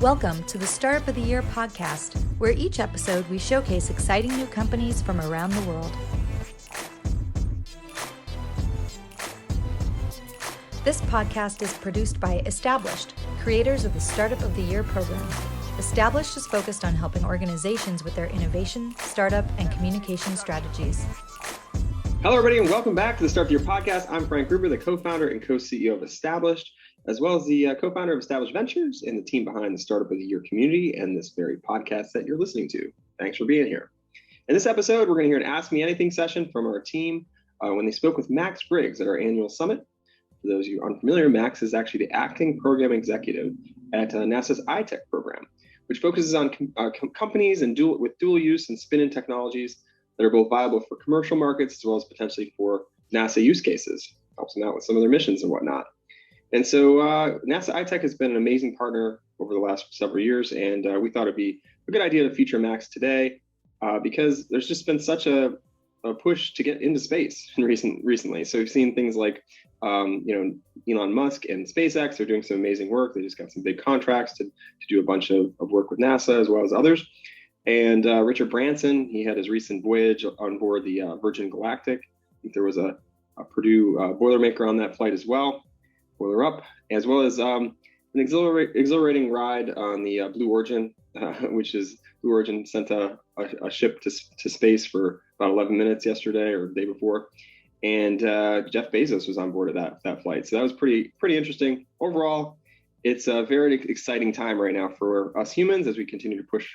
Welcome to the Startup of the Year podcast, where each episode we showcase exciting new companies from around the world. This podcast is produced by Established, creators of the Startup of the Year program. Established is focused on helping organizations with their innovation, startup, and communication strategies. Hello, everybody, and welcome back to the Startup of the Year podcast. I'm Frank Gruber, the co-founder and co-CEO of Established, as well as the co-founder of Established Ventures and the team behind the Startup of the Year community and this very podcast that you're listening to. Thanks for being here. In this episode, we're going to hear an Ask Me Anything session from our team when they spoke with Max Briggs at our annual summit. For those of you unfamiliar, Max is actually the acting program executive at NASA's iTech program, which focuses on companies and with dual use and spin-in technologies that are both viable for commercial markets as well as potentially for NASA use cases. Helps them out with some of their missions and whatnot. And so NASA iTech has been an amazing partner over the last several years, and we thought it'd be a good idea to feature Max today because there's just been such a push to get into space recently. So we've seen things like, Elon Musk and SpaceX are doing some amazing work. They just got some big contracts to do a bunch of work with NASA as well as others. And Richard Branson, he had his recent voyage on board the Virgin Galactic. I think there was a Purdue Boilermaker on that flight as well. Boiler up, as well as an exhilarating ride on the Blue Origin, which is Blue Origin sent a ship to space for about 11 minutes yesterday or the day before, and Jeff Bezos was on board of that flight. So that was pretty interesting. Overall, it's a very exciting time right now for us humans as we continue to push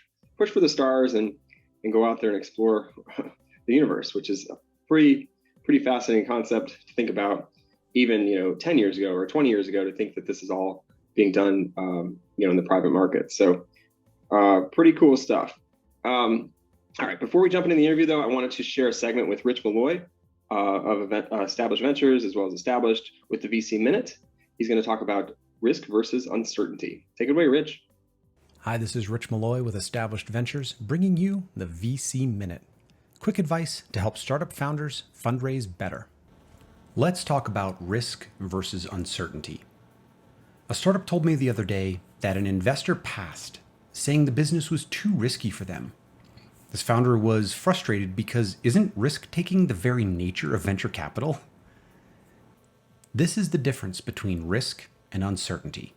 for the stars and go out there and explore the universe, which is a pretty fascinating concept to think about. Even 10 years ago or 20 years ago, to think that this is all being done, in the private market. So, pretty cool stuff. All right, before we jump into the interview, though, I wanted to share a segment with Rich Maloy of Established Ventures, as well as Established, with the VC Minute. He's going to talk about risk versus uncertainty. Take it away, Rich. Hi, this is Rich Maloy with Established Ventures, bringing you the VC Minute. Quick advice to help startup founders fundraise better. Let's talk about risk versus uncertainty. A startup told me the other day that an investor passed, saying the business was too risky for them. This founder was frustrated because isn't risk-taking the very nature of venture capital? This is the difference between risk and uncertainty.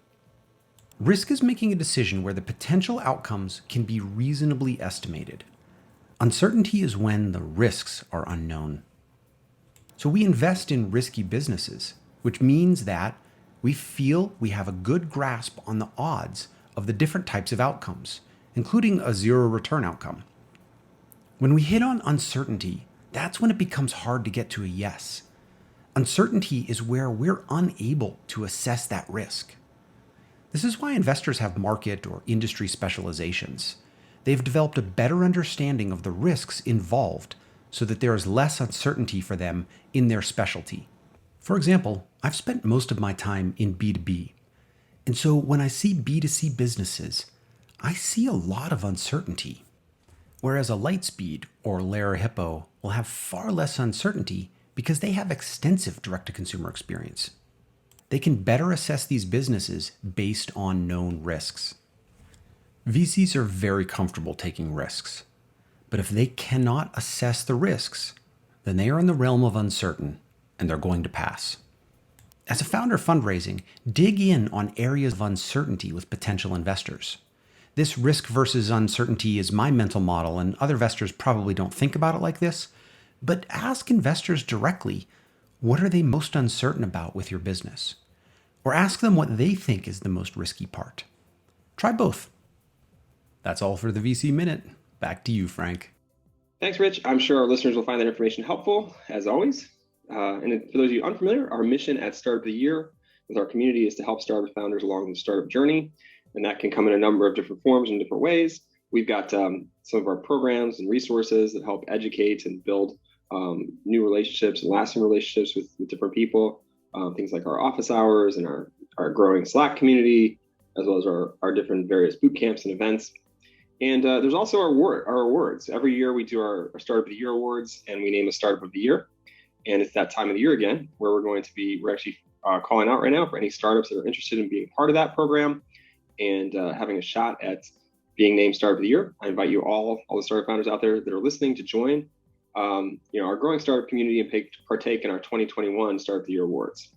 Risk is making a decision where the potential outcomes can be reasonably estimated. Uncertainty is when the risks are unknown. So we invest in risky businesses, which means that we feel we have a good grasp on the odds of the different types of outcomes, including a zero return outcome. When we hit on uncertainty, that's when it becomes hard to get to a yes. Uncertainty is where we're unable to assess that risk. This is why investors have market or industry specializations. They've developed a better understanding of the risks involved so that there is less uncertainty for them in their specialty. For example, I've spent most of my time in B2B. And so when I see B2C businesses, I see a lot of uncertainty. Whereas a Lightspeed or Lara Hippo will have far less uncertainty because they have extensive direct-to-consumer experience. They can better assess these businesses based on known risks. VCs are very comfortable taking risks. But if they cannot assess the risks, then they are in the realm of uncertain, and they're going to pass. As a founder fundraising, dig in on areas of uncertainty with potential investors. This risk versus uncertainty is my mental model, and other investors probably don't think about it like this, but ask investors directly, what are they most uncertain about with your business? Or ask them what they think is the most risky part. Try both. That's all for the VC Minute. Back to you, Frank. Thanks, Rich. I'm sure our listeners will find that information helpful, as always. And for those of you unfamiliar, our mission at Startup of the Year with our community is to help startup founders along the startup journey. And that can come in a number of different forms and different ways. We've got some of our programs and resources that help educate and build new relationships and lasting relationships with different people. Things like our office hours and our growing Slack community, as well as our different various boot camps and events. And there's also our awards. Every year we do our Startup of the Year awards, and we name a Startup of the Year. And it's that time of the year again, where we're actually calling out right now for any startups that are interested in being part of that program. and having a shot at being named Startup of the Year. I invite you all the startup founders out there that are listening to join our growing startup community and partake in our 2021 Startup of the Year Awards.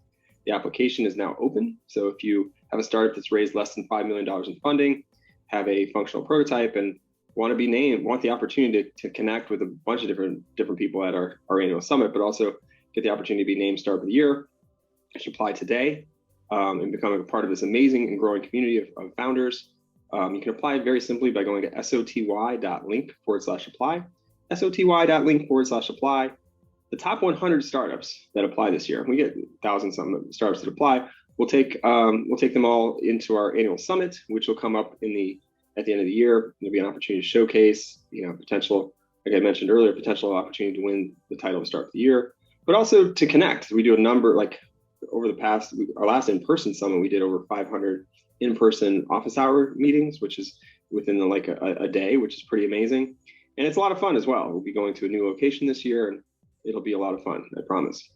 The application is now open. So if you have a startup that's raised less than $5 million in funding, have a functional prototype, and want to be named, want the opportunity to connect with a bunch of different people at our annual summit, but also get the opportunity to be named Startup of the Year, you should apply today and become a part of this amazing and growing community of founders. You can apply very simply by going to soty.link/apply, soty.link/apply. The top 100 startups that apply this year, we get thousands of startups that apply. We'll take them all into our annual summit, which will come up at the end of the year. There'll be an opportunity to showcase, potential, like I mentioned earlier, potential opportunity to win the title of Startup of the Year, but also to connect. We do a number, like over the past, our last in-person summit, we did over 500 in-person office hour meetings, which is within a day, which is pretty amazing. And it's a lot of fun as well. We'll be going to a new location this year, and it'll be a lot of fun, I promise.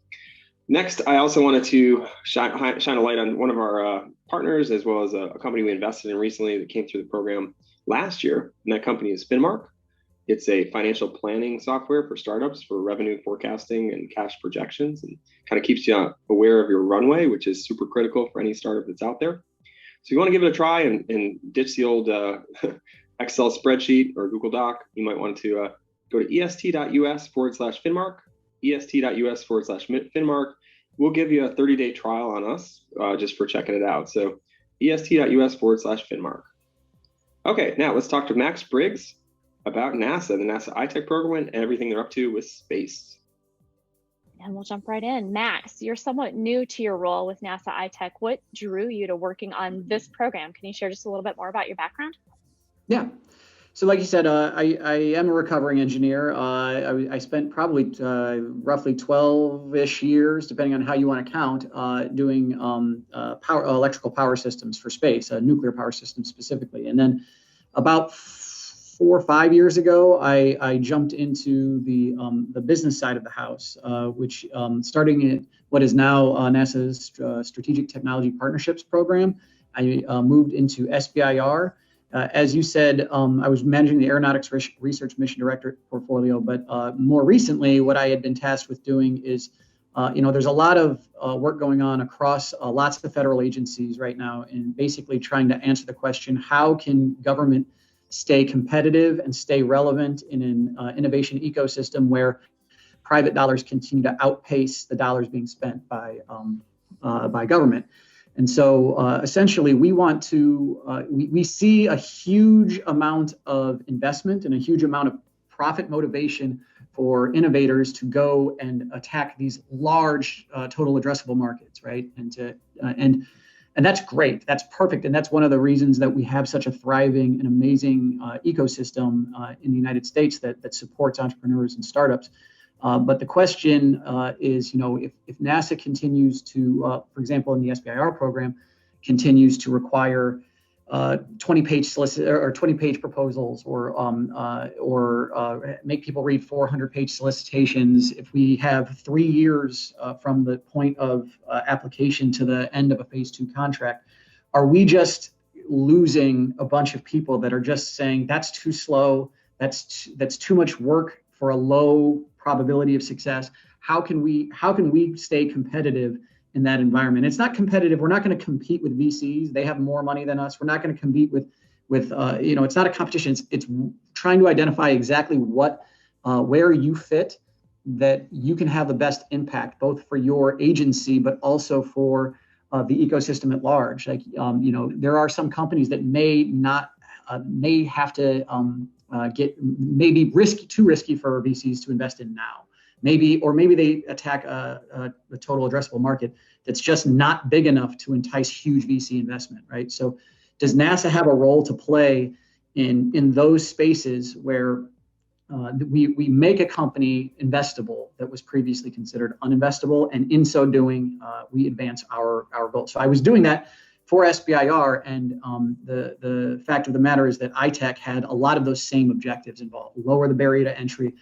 Next, I also wanted to shine a light on one of our partners, as well as a company we invested in recently that came through the program last year. And that company is Finmark. It's a financial planning software for startups for revenue forecasting and cash projections, and kind of keeps you aware of your runway, which is super critical for any startup that's out there. So you want to give it a try and ditch the old Excel spreadsheet or Google Doc. You might want to go to est.us/Finmark, est.us/Finmark. We'll give you a 30-day trial on us just for checking it out. So est.us/Finmark. Okay, now let's talk to Max Briggs about NASA, the NASA iTech program, and everything they're up to with space. And we'll jump right in. Max, you're somewhat new to your role with NASA iTech. What drew you to working on this program? Can you share just a little bit more about your background? Yeah. So like you said, I am a recovering engineer. I spent probably roughly 12-ish years, depending on how you want to count, doing electrical power systems for space, nuclear power systems specifically. And then about 4 or 5 years ago, I jumped into the business side of the house, which starting at what is now NASA's Strategic Technology Partnerships Program, I moved into SBIR. As you said, I was managing the Aeronautics Research Mission Directorate portfolio, but more recently, what I had been tasked with doing is, there's a lot of work going on across lots of federal agencies right now, and basically trying to answer the question, how can government stay competitive and stay relevant in an innovation ecosystem where private dollars continue to outpace the dollars being spent by government. And so essentially we want to, we see a huge amount of investment and a huge amount of profit motivation for innovators to go and attack these large total addressable markets, right? And that's great. That's perfect. And that's one of the reasons that we have such a thriving and amazing ecosystem in the United States that supports entrepreneurs and startups. But the question is, if NASA continues to, for example, in the SBIR program, continues to require 20-page proposals or make people read 400-page solicitations, if we have 3 years from the point of application to the end of a phase 2 contract, are we just losing a bunch of people that are just saying that's too slow, that's too much work for a low probability of success? How can we stay competitive in that environment? It's not competitive. We're not going to compete with VCs. They have more money than us. We're not going to compete with it's not a competition. It's trying to identify exactly where you fit, that you can have the best impact, both for your agency, but also for the ecosystem at large. Like, there are some companies that may have to get maybe too risky for VCs to invest in now. Maybe they attack a total addressable market that's just not big enough to entice huge VC investment, right? So does NASA have a role to play in those spaces where we make a company investable that was previously considered uninvestable, and in so doing, we advance our goals? So I was doing that for SBIR, and the fact of the matter is that iTech had a lot of those same objectives involved: lower the barrier to entry,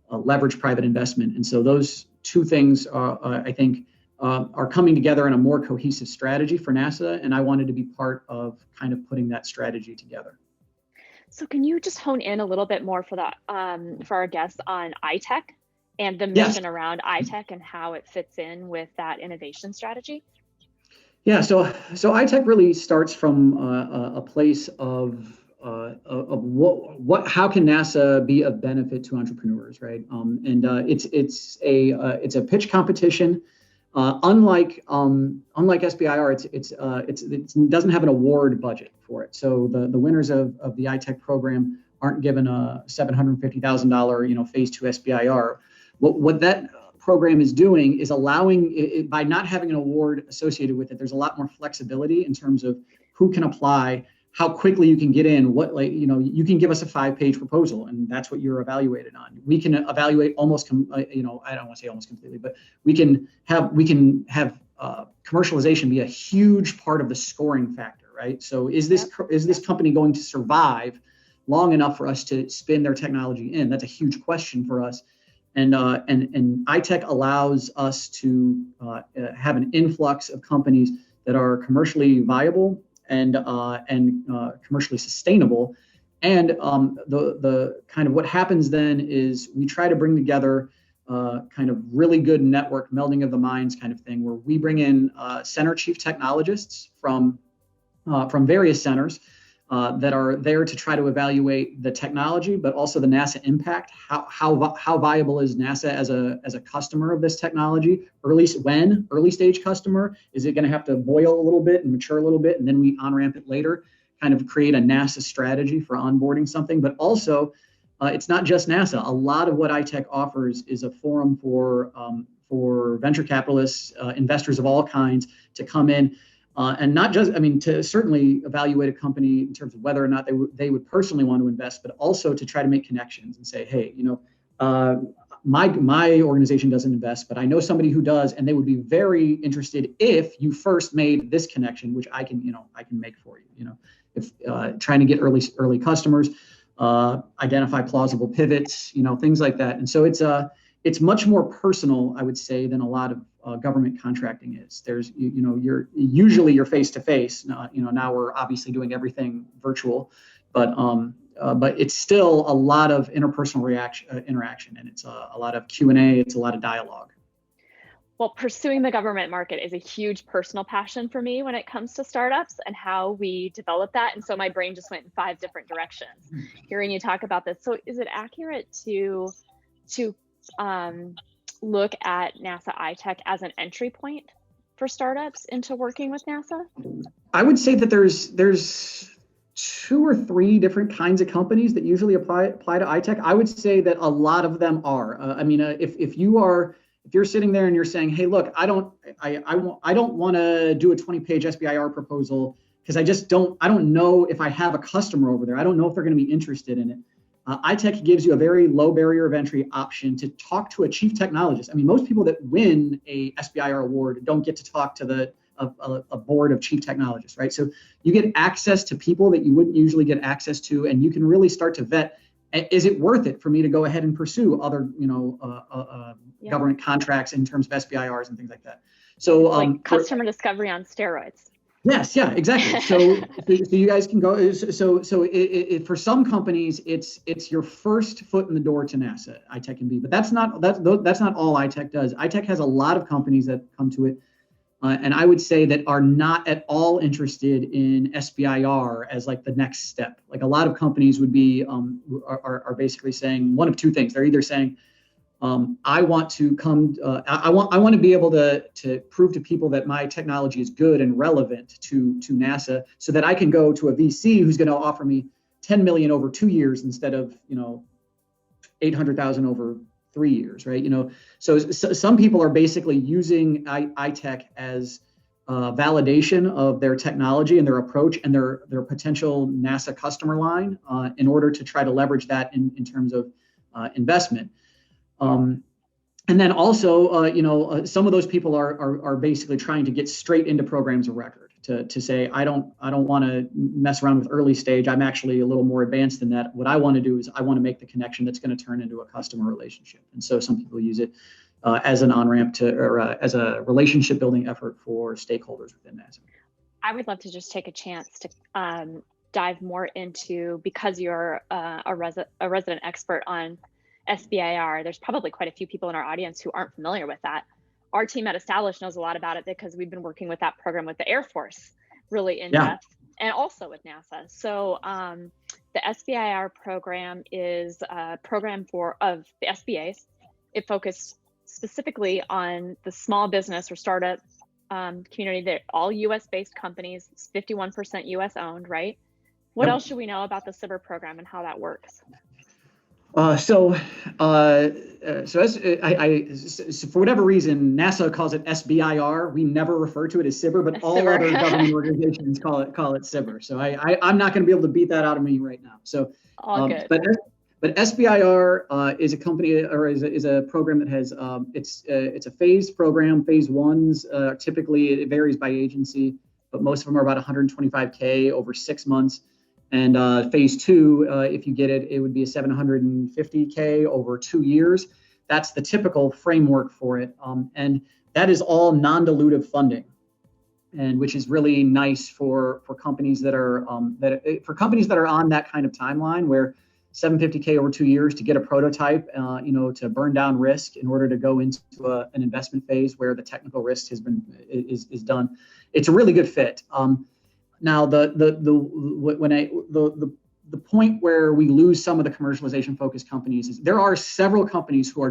leverage private investment. And so those two things, I think, are coming together in a more cohesive strategy for NASA, and I wanted to be part of kind of putting that strategy together. So can you just hone in a little bit more for that for our guests on iTech and the mission around iTech and how it fits in with that innovation strategy? Yeah, so iTech really starts from a place of how can NASA be of benefit to entrepreneurs, right? It's a pitch competition. Unlike SBIR, it doesn't have an award budget for it. So the winners of the iTech program aren't given a $750,000 phase 2 SBIR. What that program is doing is allowing it, by not having an award associated with it, there's a lot more flexibility in terms of who can apply, how quickly you can get in, you can give us a 5-page proposal and that's what you're evaluated on. We can evaluate almost, I don't want to say almost completely, but we can have commercialization be a huge part of the scoring factor, right? So is this company going to survive long enough for us to spin their technology in? That's a huge question for us. And iTech allows us to have an influx of companies that are commercially viable and commercially sustainable. And the kind of what happens then is we try to bring together kind of really good network melding of the minds kind of thing, where we bring in center chief technologists from various centers that are there to try to evaluate the technology, but also the NASA impact. How viable is NASA as a customer of this technology? Early stage customer? Is it going to have to boil a little bit and mature a little bit, and then we on-ramp it later? Kind of create a NASA strategy for onboarding something, but also it's not just NASA. A lot of what iTech offers is a forum for venture capitalists, investors of all kinds to come in. And not just, to certainly evaluate a company in terms of whether or not they would personally want to invest, but also to try to make connections and say, hey, my organization doesn't invest, but I know somebody who does, and they would be very interested if you first made this connection, which I can make for you. If trying to get early customers, identify plausible pivots, things like that. And so it's much more personal, I would say, than a lot of government contracting is. There's, you're face to face. Now we're obviously doing everything virtual, but it's still a lot of interpersonal interaction, and it's a lot of Q&A. It's a lot of dialogue. Well, pursuing the government market is a huge personal passion for me when it comes to startups and how we develop that. And so my brain just went in 5 different directions hearing you talk about this. So is it accurate to look at NASA iTech as an entry point for startups into working with NASA? I would say that there's 2 or 3 different kinds of companies that usually apply to iTech. I would say that a lot of them are. If you're sitting there and you're saying, hey, look, I don't want to do a 20-page SBIR proposal because I don't know if I have a customer over there. I don't know if they're going to be interested in it. iTech gives you a very low barrier of entry option to talk to a chief technologist. Most people that win a SBIR award don't get to talk to a board of chief technologists, right? So you get access to people that you wouldn't usually get access to, and you can really start to vet, is it worth it for me to go ahead and pursue other, government contracts in terms of SBIRs and things like that? So like customer discovery on steroids. Yes, yeah, exactly. So you guys can go. So for some companies, it's your first foot in the door to NASA. iTech can be, but that's not all iTech does. iTech has a lot of companies that come to it, and I would say that are not at all interested in SBIR as like the next step. Like a lot of companies would be are basically saying one of 2 things. They're either saying, I want to come. I want to be able to prove to people that my technology is good and relevant to NASA, so that I can go to a VC who's going to offer me $10 million over 2 years instead of $800,000 over 3 years, right? So some people are basically using iTech as validation of their technology and their approach and their potential NASA customer line in order to try to leverage that in terms of investment. And then also, some of those people are basically trying to get straight into programs of record to say, I don't want to mess around with early stage. I'm actually a little more advanced than that. What I want to do is I want to make the connection that's going to turn into a customer relationship. And so some people use it as an on-ramp to, or as a relationship building effort for stakeholders within NASA. I would love to just take a chance to dive more into, because you're a resident expert on SBIR, there's probably quite a few people in our audience who aren't familiar with that. Our team at Established knows a lot about it because we've been working with that program with the Air Force really in depth, and also with NASA. So the SBIR program is a program of the SBAs. It focused specifically on the small business or startup community. They're all US-based companies. It's 51% US owned, right? What else should we know about the SBIR program and how that works? So for whatever reason, NASA calls it SBIR. We never refer to it as SBIR, but all other government organizations call it SBIR. So I'm not going to be able to beat that out of me right now. So, all good. But SBIR is a company, or is a program that has it's a phased program. Phase ones typically, it varies by agency, but most of them are about 125K over 6 months. And phase two, if you get it, it would be a 750K over 2 years. That's the typical framework for it. And that is all non-dilutive funding, and which is really nice for companies that are on that kind of timeline where 750K over 2 years to get a prototype, to burn down risk in order to go into an investment phase where the technical risk is done. It's a really good fit. Now, the point where we lose some of the commercialization focused companies is there are several companies who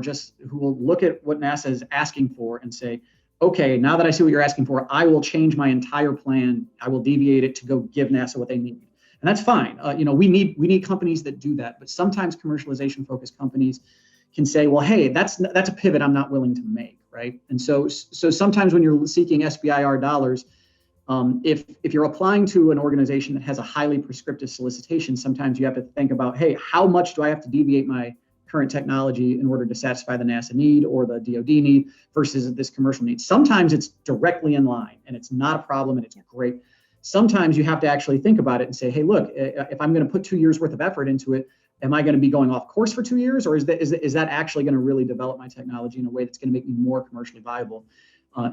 will look at what NASA is asking for and say, okay, now that I see what you're asking for, I will change my entire plan. I will deviate it to go give NASA what they need. And that's fine. We need companies that do that. But sometimes commercialization focused companies can say, well, hey, that's a pivot I'm not willing to make, right? And so sometimes when you're seeking SBIR dollars, if you're applying to an organization that has a highly prescriptive solicitation, sometimes you have to think about, hey, how much do I have to deviate my current technology in order to satisfy the NASA need or the DoD need versus this commercial need? Sometimes it's directly in line and it's not a problem and it's great. Sometimes you have to actually think about it and say, hey, look, if I'm going to put 2 years worth of effort into it, am I going to be going off course for 2 years, or is that actually going to really develop my technology in a way that's going to make me more commercially viable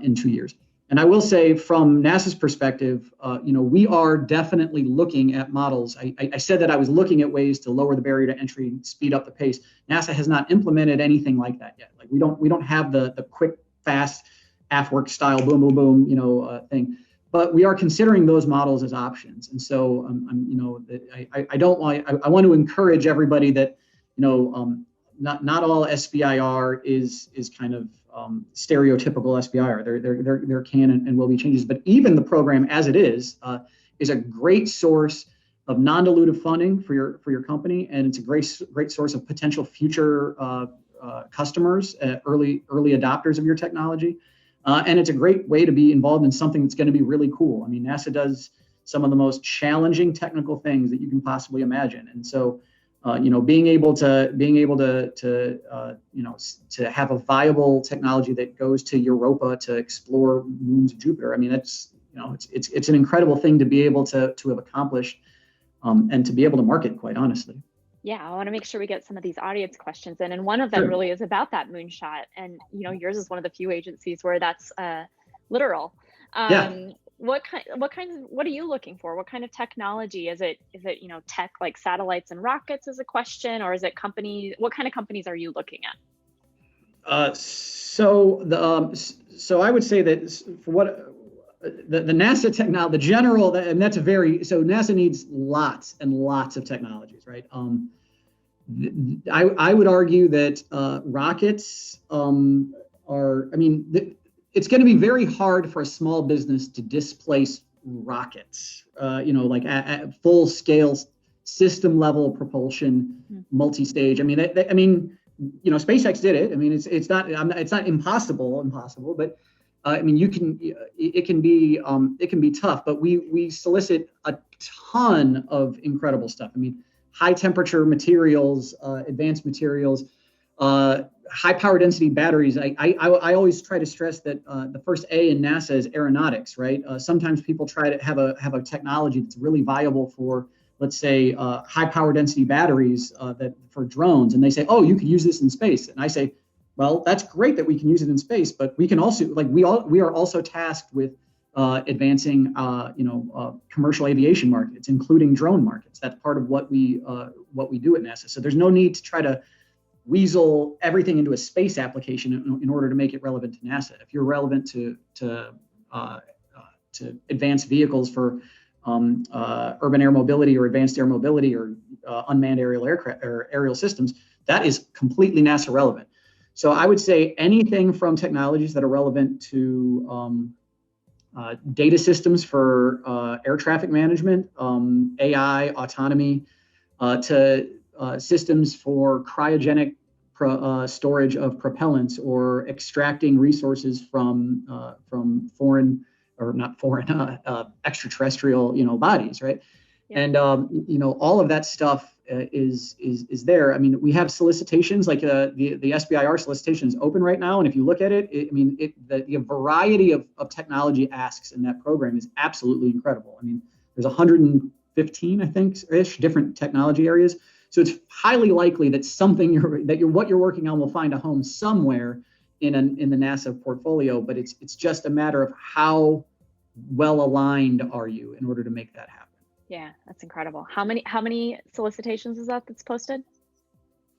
in 2 years? And I will say, from NASA's perspective, we are definitely looking at models. I said that I was looking at ways to lower the barrier to entry, speed up the pace. NASA has not implemented anything like that yet. Like we don't have the quick, fast, AFWERX style, boom, boom, boom, thing. But we are considering those models as options. And so, I want to encourage everybody that, not all SBIR is kind of stereotypical SBIR. There can and will be changes, but even the program as it is a great source of non-dilutive funding for your company, and it's a great source of potential future customers, early adopters of your technology, and it's a great way to be involved in something that's going to be really cool. I mean, NASA does some of the most challenging technical things that you can possibly imagine, and so. Being able to have a viable technology that goes to Europa to explore moons of Jupiter. I mean, it's an incredible thing to be able to have accomplished, and to be able to market, quite honestly. Yeah, I want to make sure we get some of these audience questions in, and one of them really is about that moonshot. And yours is one of the few agencies where that's literal. What are you looking for? What kind of technology is it? Is it tech like satellites and rockets is a question, or is it companies? What kind of companies are you looking at? So I would say that for what the NASA technology, the general, and that's NASA needs lots and lots of technologies, right? I would argue that rockets it's going to be very hard for a small business to displace rockets, like at full scale system level propulsion, multi-stage. I mean, SpaceX did it. I mean, it's not impossible, but it can be tough. But we solicit a ton of incredible stuff. I mean, high temperature materials, advanced materials. High power density batteries. I always try to stress that the first A in NASA is aeronautics, right? Sometimes people try to have a technology that's really viable for, let's say, high power density batteries that for drones, and they say, oh, you could use this in space. And I say, well, that's great that we can use it in space, but we can also, like, we are also tasked with advancing, commercial aviation markets, including drone markets. That's part of what we do at NASA. So there's no need to try to weasel everything into a space application in order to make it relevant to NASA. If you're relevant to advanced vehicles for urban air mobility or advanced air mobility or unmanned aerial aircraft or aerial systems, that is completely NASA relevant. So I would say anything from technologies that are relevant to data systems for air traffic management, AI, autonomy, to systems for cryogenic storage of propellants or extracting resources from foreign or not foreign extraterrestrial bodies, right? Yeah. And all of that stuff is there. I mean, we have solicitations like the SBIR solicitation is open right now, and if you look at it, the variety of technology asks in that program is absolutely incredible. I mean, there's 115, I think, ish different technology areas. So it's highly likely that what you're working on will find a home somewhere in the NASA portfolio, but it's just a matter of how well aligned are you in order to make that happen. Yeah, that's incredible. How many solicitations is that's posted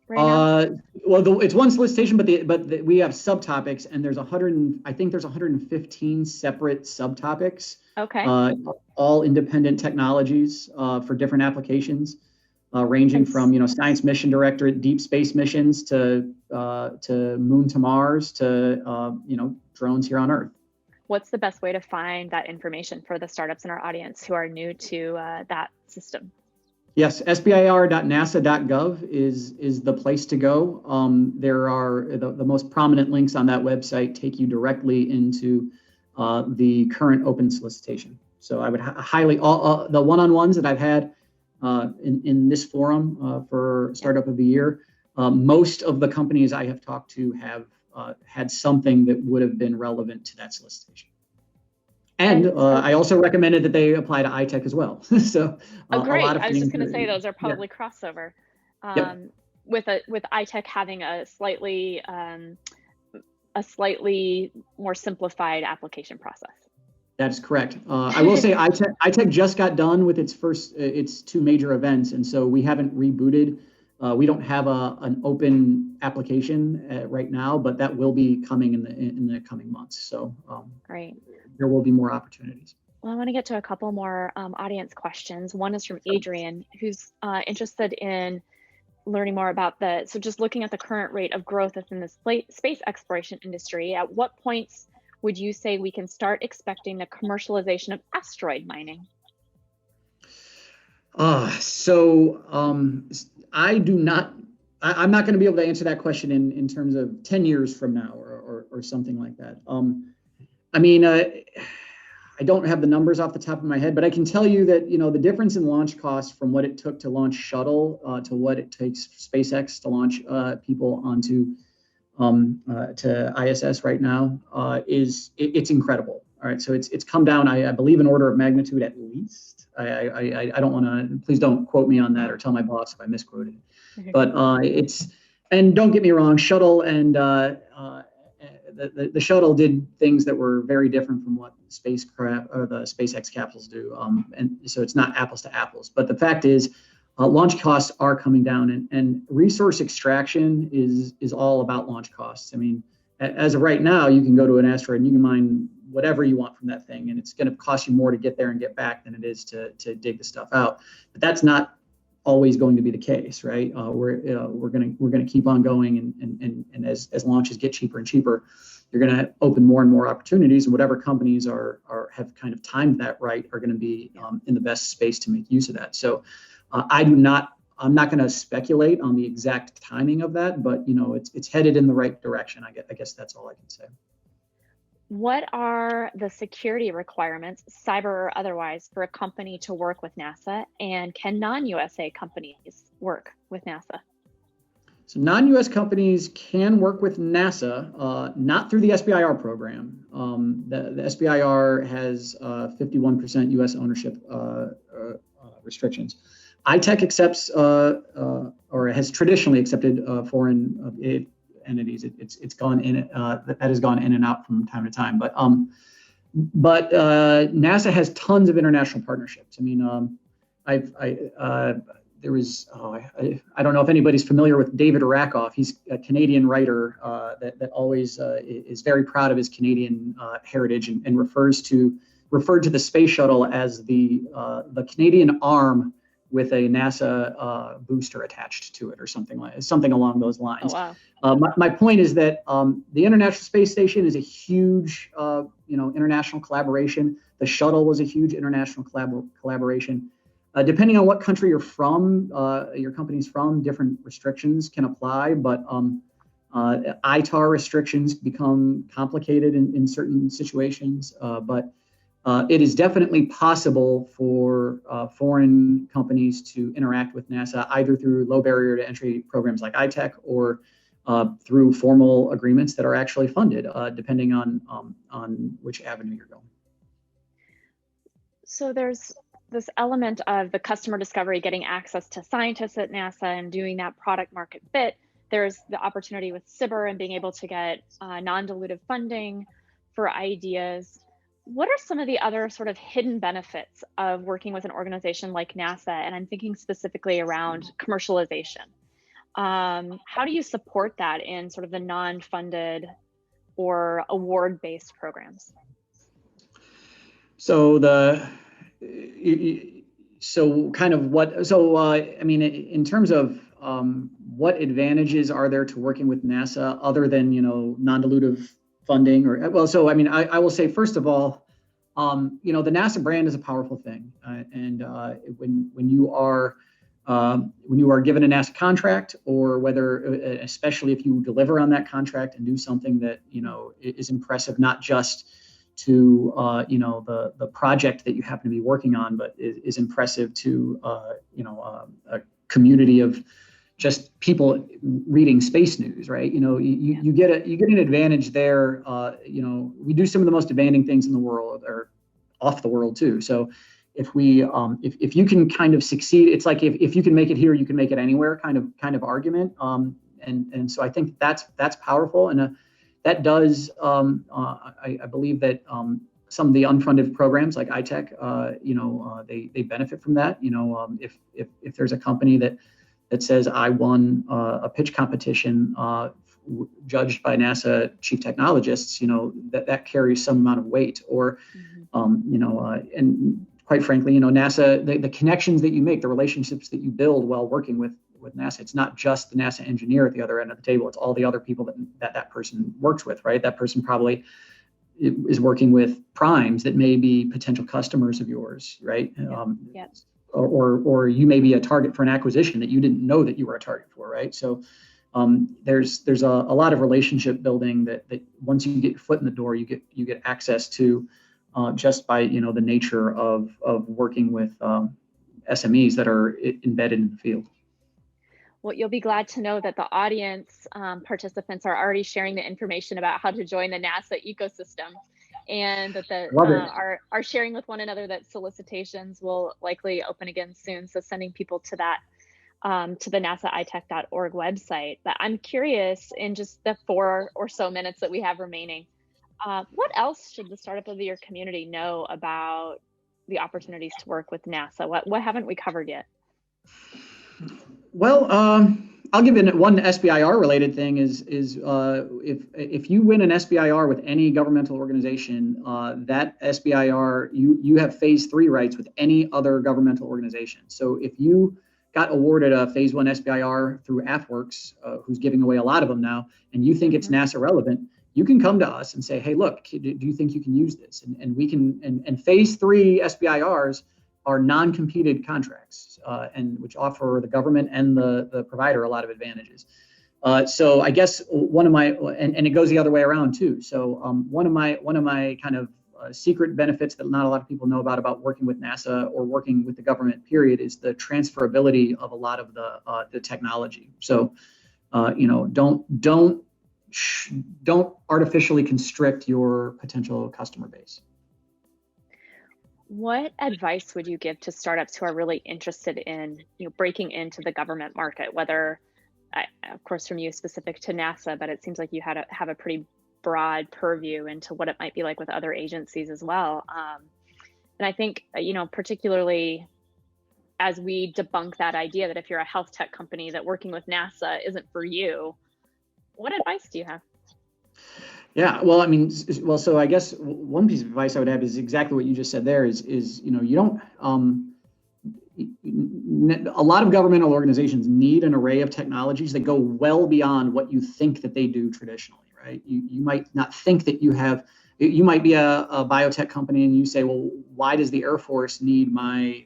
right now? Well, it's one solicitation, but we have subtopics, and there's 115 separate subtopics. Okay. All independent technologies for different applications, ranging from Science Mission Directorate, deep space missions to Moon to Mars to drones here on Earth. What's the best way to find that information for the startups in our audience who are new to that system? Yes, SBIR.nasa.gov is the place to go. There are the most prominent links on that website take you directly into the current open solicitation. So I would highly, all the one-on-ones that I've had in this forum for Startup of the Year, most of the companies I have talked to have had something that would have been relevant to that solicitation. And I also recommended that they apply to iTech as well. So great. A lot of I was just going to say those are probably crossover. Yep. With iTech having a slightly more simplified application process. That is correct. I will say iTech just got done with its two major events, and so we haven't rebooted. We don't have an open application right now, but that will be coming in the coming months. So great. There will be more opportunities. Well, I want to get to a couple more audience questions. One is from Adrian, who's interested in learning more about so just looking at the current rate of growth within the space exploration industry, at what points would you say we can start expecting the commercialization of asteroid mining? I'm not going to be able to answer that question in terms of 10 years from now or something like that. I don't have the numbers off the top of my head, but I can tell you that, the difference in launch costs from what it took to launch shuttle to what it takes SpaceX to launch people onto to ISS right now it's incredible. All right, so it's come down, I believe, an order of magnitude at least. I don't want to, please don't quote me on that or tell my boss if I misquoted it. But and don't get me wrong, shuttle and the shuttle did things that were very different from what spacecraft or the SpaceX capsules do. And so it's not apples to apples. But the fact is, launch costs are coming down, and resource extraction is all about launch costs. I mean, as of right now, you can go to an asteroid and you can mine whatever you want from that thing, and it's going to cost you more to get there and get back than it is to dig the stuff out. But that's not always going to be the case, right? We're going to keep on going, and as launches get cheaper and cheaper, you're going to open more and more opportunities, and whatever companies have kind of timed that right are going to be in the best space to make use of that. So I'm not going to speculate on the exact timing of that, but it's headed in the right direction. I guess that's all I can say. What are the security requirements, cyber or otherwise, for a company to work with NASA? And can non-USA companies work with NASA? So non-US companies can work with NASA, not through the SBIR program. The SBIR has 51% US ownership restrictions. iTech accepts or has traditionally accepted foreign entities. It's gone in, that has gone in and out from time to time. But NASA has tons of international partnerships. I mean, there was, I don't know if anybody's familiar with David Arakoff. He's a Canadian writer that always is very proud of his Canadian heritage and referred to the space shuttle as the Canadian arm with a NASA booster attached to it, or something along those lines. Oh, wow. My point is that the International Space Station is a huge, international collaboration. The shuttle was a huge international collaboration. Depending on what country you're from, your company's from, different restrictions can apply, but ITAR restrictions become complicated in certain situations. But it is definitely possible for foreign companies to interact with NASA either through low barrier to entry programs like iTech or through formal agreements that are actually funded, depending on which avenue you're going. So there's this element of the customer discovery, getting access to scientists at NASA and doing that product market fit. There's the opportunity with SBIR and being able to get non-dilutive funding for ideas. What are some of the other sort of hidden benefits of working with an organization like NASA? And I'm thinking specifically around commercialization. How do you support that in sort of the non-funded or award-based programs? So I mean, in terms of what advantages are there to working with NASA other than, non-dilutive funding I will say, first of all, the NASA brand is a powerful thing. And when you are given a NASA contract, or especially if you deliver on that contract and do something that, is impressive, not just to the project that you happen to be working on, but is impressive to a community of just people reading space news, right? You get an advantage there. We do some of the most demanding things in the world, or off the world too. So if you can kind of succeed, it's like if you can make it here, you can make it anywhere kind of argument. And so I think that's powerful. And that does, I believe that some of the unfunded programs like iTech, they benefit from that. If there's a company that says I won a pitch competition judged by NASA chief technologists, that carries some amount of weight. Or, and quite frankly, NASA, the connections that you make, the relationships that you build while working with NASA, it's not just the NASA engineer at the other end of the table. It's all the other people that person works with, right? That person probably is working with primes that may be potential customers of yours, right? Yes. Or you may be a target for an acquisition that you didn't know that you were a target for, right? So there's a lot of relationship building that once you get your foot in the door, you get access to just by the nature of working with SMEs that are embedded in the field. Well, you'll be glad to know that the audience participants are already sharing the information about how to join the NASA ecosystem, and that are sharing with one another that solicitations will likely open again soon. So sending people to that, to the nasaitech.org website. But I'm curious, in just the 4 or so minutes that we have remaining, what else should the Startup of the Year community know about the opportunities to work with NASA? What haven't we covered yet? Well, I'll give you one SBIR related thing is if you win an SBIR with any governmental organization, that SBIR, you have phase 3 rights with any other governmental organization. So if you got awarded a phase 1 SBIR through AFWorks, who's giving away a lot of them now, and you think it's NASA relevant, you can come to us and say, hey, look, do you think you can use this? And we can, and phase 3 SBIRs are non-competed contracts, and which offer the government and the provider a lot of advantages. So I guess one of my, and it goes the other way around too. So one of my kind of secret benefits that not a lot of people know about working with NASA or working with the government period is the transferability of a lot of the technology. So don't artificially constrict your potential customer base. What advice would you give to startups who are really interested in breaking into the government market, whether of course, from you specific to NASA, but it seems like you have a pretty broad purview into what it might be like with other agencies as well. And I think, particularly as we debunk that idea that if you're a health tech company, that working with NASA isn't for you, what advice do you have? Yeah, well, I mean, so I guess one piece of advice I would have is exactly what you just said there is you don't, a lot of governmental organizations need an array of technologies that go well beyond what you think that they do traditionally, right? You might not think that you might be a biotech company and you say, well, why does the Air Force need my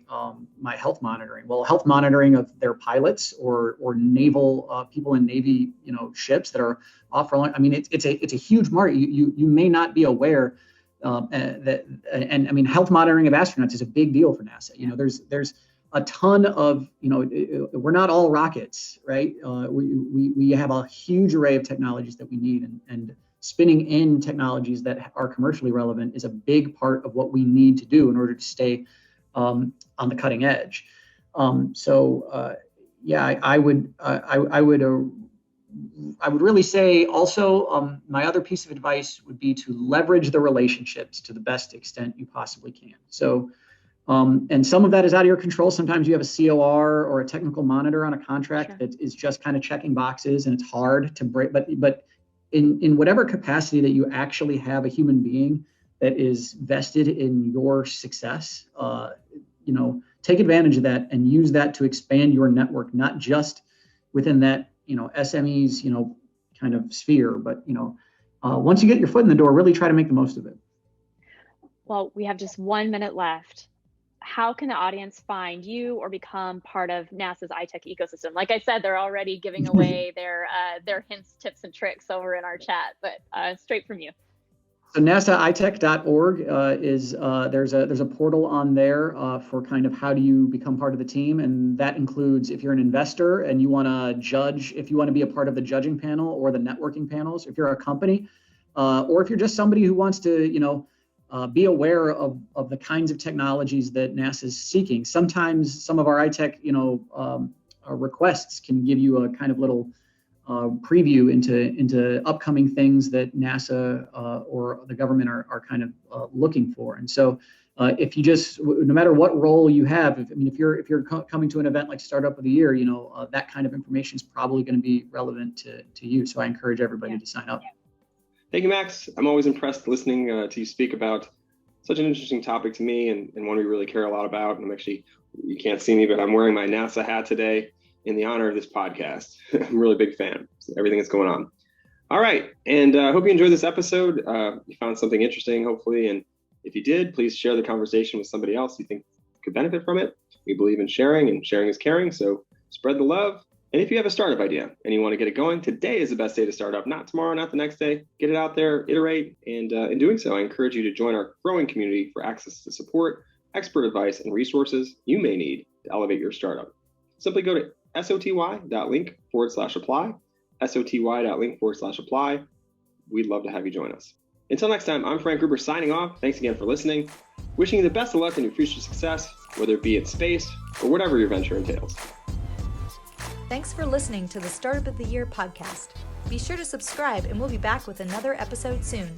health monitoring? Well, health monitoring of their pilots or naval people in Navy, ships that are off for long. I mean, it's a huge market. You may not be aware that, and I mean, health monitoring of astronauts is a big deal for NASA. There's a ton of, we're not all rockets, right? We have a huge array of technologies that we need, and spinning in technologies that are commercially relevant is a big part of what we need to do in order to stay on the cutting edge. I would really say also my other piece of advice would be to leverage the relationships to the best extent you possibly can. So, and some of that is out of your control. Sometimes you have a COR or a technical monitor on a contract Sure. that is just kind of checking boxes, and it's hard to break. But in whatever capacity that you actually have a human being that is vested in your success, take advantage of that and use that to expand your network, not just within that SMEs kind of sphere, but once you get your foot in the door, really try to make the most of it. Well, we have just 1 minute left. How can the audience find you or become part of NASA's iTech ecosystem? Like I said, they're already giving away their hints, tips, and tricks over in our chat, but straight from you. So NASAitech.org there's a portal on there for kind of how do you become part of the team, and that includes if you're an investor and you want to judge, if you want to be a part of the judging panel or the networking panels, if you're a company, or if you're just somebody who wants to be aware of the kinds of technologies that NASA is seeking. Sometimes some of our iTech requests can give you a kind of little preview into upcoming things that NASA or the government are kind of looking for. And so if you just, no matter what role you have, if you're coming to an event like Startup of the Year, that kind of information is probably going to be relevant to you. So I encourage everybody to sign up. Thank you, Max. I'm always impressed listening to you speak about such an interesting topic to me, and one we really care a lot about. And I'm actually, you can't see me, but I'm wearing my NASA hat today in the honor of this podcast. I'm a really big fan of everything that's going on. All right. And I hope you enjoyed this episode. You found something interesting, hopefully. And if you did, please share the conversation with somebody else you think could benefit from it. We believe in sharing, and sharing is caring. So spread the love. And if you have a startup idea and you want to get it going, today is the best day to start up, not tomorrow, not the next day. Get it out there, iterate. And in doing so, I encourage you to join our growing community for access to support, expert advice, and resources you may need to elevate your startup. Simply go to soty.link/apply, soty.link/apply. We'd love to have you join us. Until next time, I'm Frank Gruber signing off. Thanks again for listening. Wishing you the best of luck in your future success, whether it be in space or whatever your venture entails. Thanks for listening to the Startup of the Year podcast. Be sure to subscribe, and we'll be back with another episode soon.